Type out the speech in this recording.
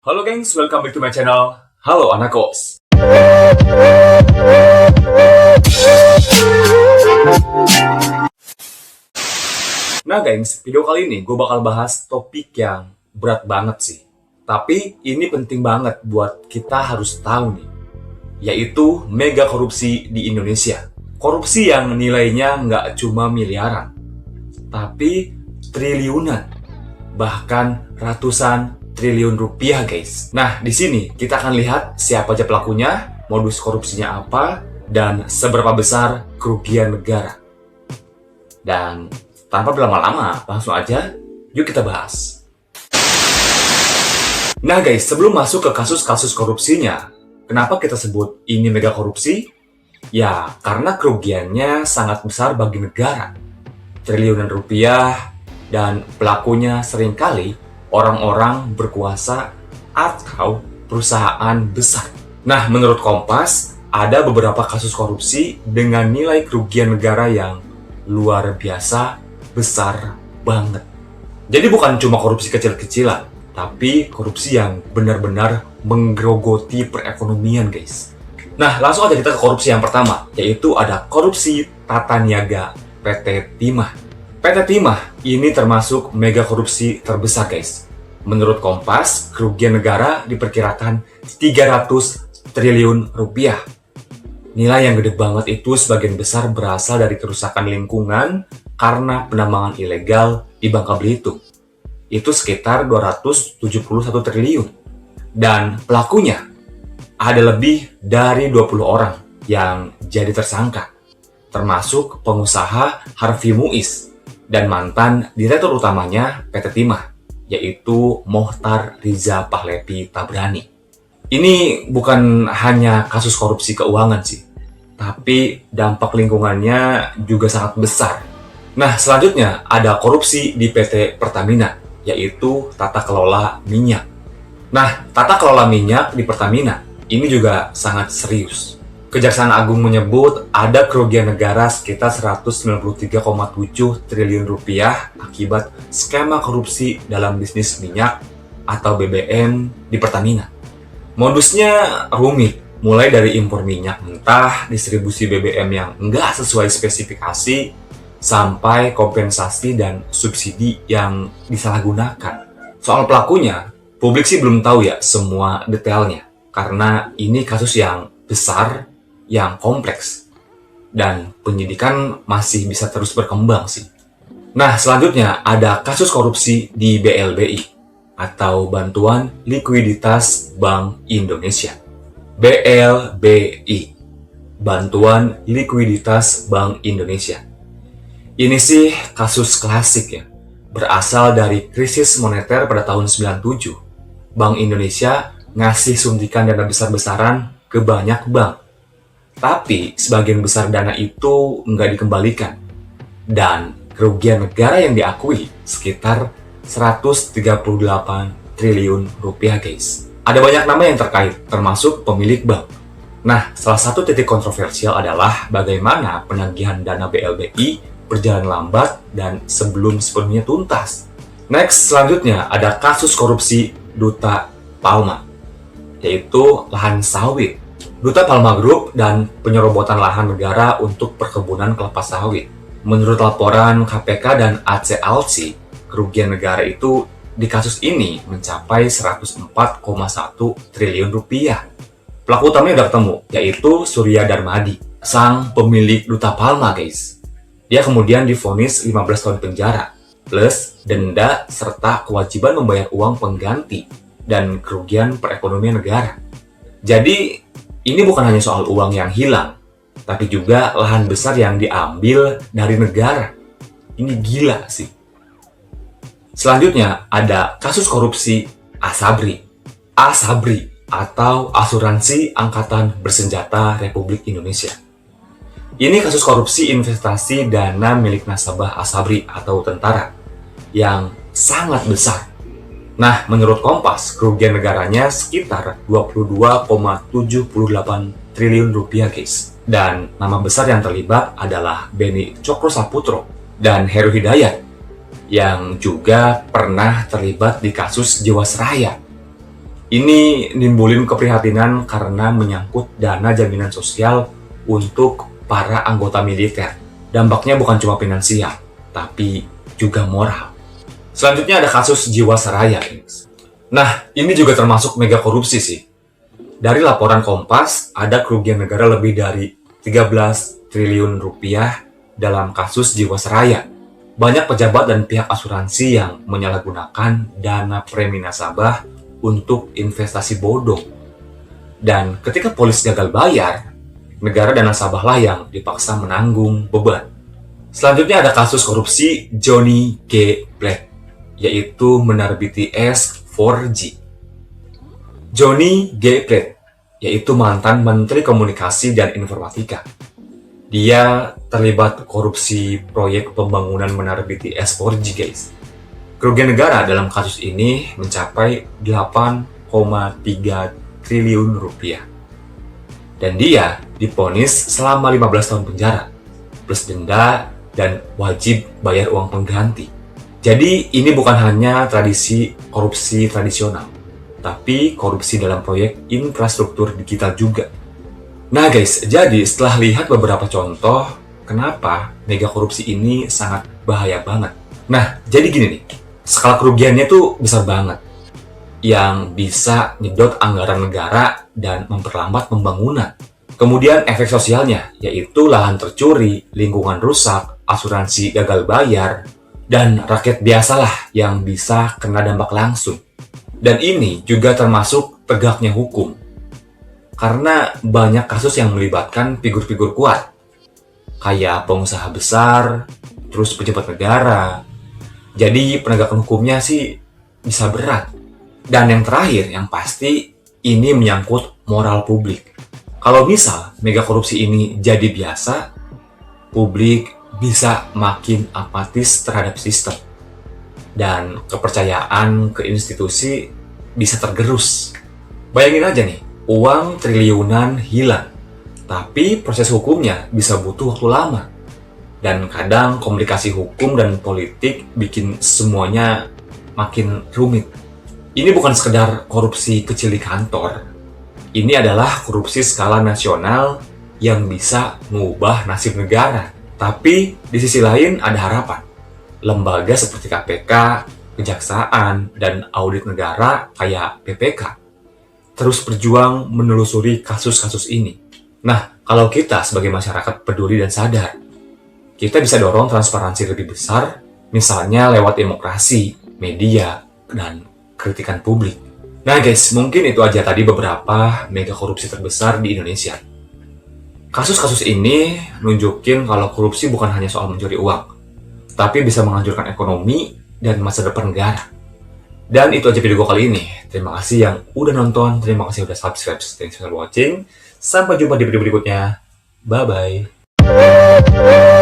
Halo gengs, welcome back to my channel. Halo anak kos. Nah gengs, video kali ini gue bakal bahas topik yang berat banget sih. Tapi ini penting banget buat kita harus tahu nih. Yaitu mega korupsi di Indonesia. Korupsi yang nilainya nggak cuma miliaran, tapi triliunan. Bahkan ratusan triliun rupiah guys. Nah, di sini kita akan lihat siapa aja pelakunya, modus korupsinya apa, dan seberapa besar kerugian negara. Dan tanpa berlama-lama, langsung aja yuk kita bahas. Nah guys, sebelum masuk ke kasus-kasus korupsinya, kenapa kita sebut ini mega korupsi? Ya, karena kerugiannya sangat besar bagi negara. Triliunan rupiah, dan pelakunya seringkali orang-orang berkuasa atau perusahaan besar. Nah, menurut Kompas, ada beberapa kasus korupsi dengan nilai kerugian negara yang luar biasa besar banget. Jadi bukan cuma korupsi kecil-kecilan, tapi korupsi yang benar-benar menggerogoti perekonomian, guys. Nah, langsung aja kita ke korupsi yang pertama, yaitu ada korupsi tata niaga PT Timah. PT Timah ini termasuk mega korupsi terbesar, guys. Menurut Kompas, kerugian negara diperkirakan 300 triliun rupiah. Nilai yang gede banget itu sebagian besar berasal dari kerusakan lingkungan karena penambangan ilegal di Bangka Belitung. Itu sekitar 271 triliun. Dan pelakunya ada lebih dari 20 orang yang jadi tersangka, termasuk pengusaha Harvey Muiz dan mantan direktur utamanya PT Timah, yaitu Mohtar Riza Pahlevi Tabrani. Ini bukan hanya kasus korupsi keuangan sih, tapi dampak lingkungannya juga sangat besar. Nah, selanjutnya ada korupsi di PT Pertamina, yaitu tata kelola minyak. Nah, tata kelola minyak di Pertamina ini juga sangat serius. Kejaksaan Agung menyebut ada kerugian negara sekitar 193,7 triliun rupiah akibat skema korupsi dalam bisnis minyak atau BBM di Pertamina. Modusnya rumit, mulai dari impor minyak mentah, distribusi BBM yang enggak sesuai spesifikasi, sampai kompensasi dan subsidi yang disalahgunakan. Soal pelakunya, publik sih belum tahu ya semua detailnya, karena ini kasus yang besar, yang kompleks, dan penyidikan masih bisa terus berkembang sih. Nah, selanjutnya ada kasus korupsi di BLBI, atau Bantuan Likuiditas Bank Indonesia. BLBI, Bantuan Likuiditas Bank Indonesia. Ini sih kasus klasik ya, berasal dari krisis moneter pada tahun 97. Bank Indonesia ngasih suntikan dana besar-besaran ke banyak bank. Tapi sebagian besar dana itu nggak dikembalikan. Dan kerugian negara yang diakui sekitar 138 triliun rupiah guys. Ada banyak nama yang terkait, termasuk pemilik bank. Nah, salah satu titik kontroversial adalah bagaimana penagihan dana BLBI berjalan lambat dan sebelum sepenuhnya tuntas. Next, selanjutnya ada kasus korupsi Duta Palma, yaitu lahan sawit. Duta Palma Group dan penyerobotan lahan negara untuk perkebunan kelapa sawit. Menurut laporan KPK dan ACLC, kerugian negara itu di kasus ini mencapai 104,1 triliun rupiah. Pelaku utamanya udah ketemu, yaitu Surya Darmadi, sang pemilik Duta Palma guys. Dia kemudian divonis 15 tahun penjara, plus denda serta kewajiban membayar uang pengganti dan kerugian perekonomian negara. Jadi, ini bukan hanya soal uang yang hilang, tapi juga lahan besar yang diambil dari negara. Ini gila sih. Selanjutnya ada kasus korupsi Asabri. Asabri atau Asuransi Angkatan Bersenjata Republik Indonesia. Ini kasus korupsi investasi dana milik nasabah Asabri atau tentara yang sangat besar. Nah, menurut Kompas, kerugian negaranya sekitar 22,78 triliun rupiah guys. Dan nama besar yang terlibat adalah Beni Cokro Saputro dan Heru Hidayat, yang juga pernah terlibat di kasus Jiwasraya. Ini nimbulin keprihatinan karena menyangkut dana jaminan sosial untuk para anggota militer. Dampaknya bukan cuma finansial, tapi juga moral. Selanjutnya ada kasus Jiwasraya. Nah, ini juga termasuk mega korupsi sih. Dari laporan Kompas, ada kerugian negara lebih dari 13 triliun rupiah dalam kasus Jiwasraya. Banyak pejabat dan pihak asuransi yang menyalahgunakan dana premi nasabah untuk investasi bodong. Dan ketika polis gagal bayar, negara dan nasabahlah yang dipaksa menanggung beban. Selanjutnya ada kasus korupsi Johnny G. Plate, yaitu menerbiti S4G. Johnny G. Plate, yaitu mantan Menteri Komunikasi dan Informatika. Dia terlibat korupsi proyek pembangunan menerbiti S4G, guys. Kerugian negara dalam kasus ini mencapai 8,3 triliun rupiah. Dan dia divonis selama 15 tahun penjara, plus denda dan wajib bayar uang pengganti. Jadi ini bukan hanya tradisi korupsi tradisional, tapi korupsi dalam proyek infrastruktur digital juga. Nah guys, jadi setelah lihat beberapa contoh, kenapa mega korupsi ini sangat bahaya banget. Nah, jadi gini nih, skala kerugiannya tuh besar banget, yang bisa nyedot anggaran negara dan memperlambat pembangunan. Kemudian efek sosialnya, yaitu lahan tercuri, lingkungan rusak, asuransi gagal bayar, dan rakyat biasalah yang bisa kena dampak langsung. Dan ini juga termasuk tegaknya hukum. Karena banyak kasus yang melibatkan figur-figur kuat, kayak pengusaha besar, terus pejabat negara. Jadi penegakan hukumnya sih bisa berat. Dan yang terakhir, yang pasti, ini menyangkut moral publik. Kalau misal mega korupsi ini jadi biasa, publik bisa makin apatis terhadap sistem. Dan kepercayaan ke institusi bisa tergerus. Bayangin aja nih, uang triliunan hilang, tapi proses hukumnya bisa butuh waktu lama. Dan kadang komunikasi hukum dan politik bikin semuanya makin rumit. Ini bukan sekedar korupsi kecil di kantor. Ini adalah korupsi skala nasional yang bisa mengubah nasib negara. Tapi di sisi lain ada harapan. Lembaga seperti KPK, Kejaksaan, dan audit negara kayak BPK terus berjuang menelusuri kasus-kasus ini. Nah, kalau kita sebagai masyarakat peduli dan sadar, kita bisa dorong transparansi lebih besar, misalnya lewat demokrasi, media, dan kritikan publik. Nah guys, mungkin itu aja tadi beberapa mega korupsi terbesar di Indonesia. Kasus-kasus ini nunjukin kalau korupsi bukan hanya soal mencuri uang, tapi bisa menghancurkan ekonomi dan masa depan negara. Dan itu aja video gue kali ini. Terima kasih yang udah nonton, terima kasih udah subscribe. Thanks for watching. Sampai jumpa di video berikutnya. Bye-bye.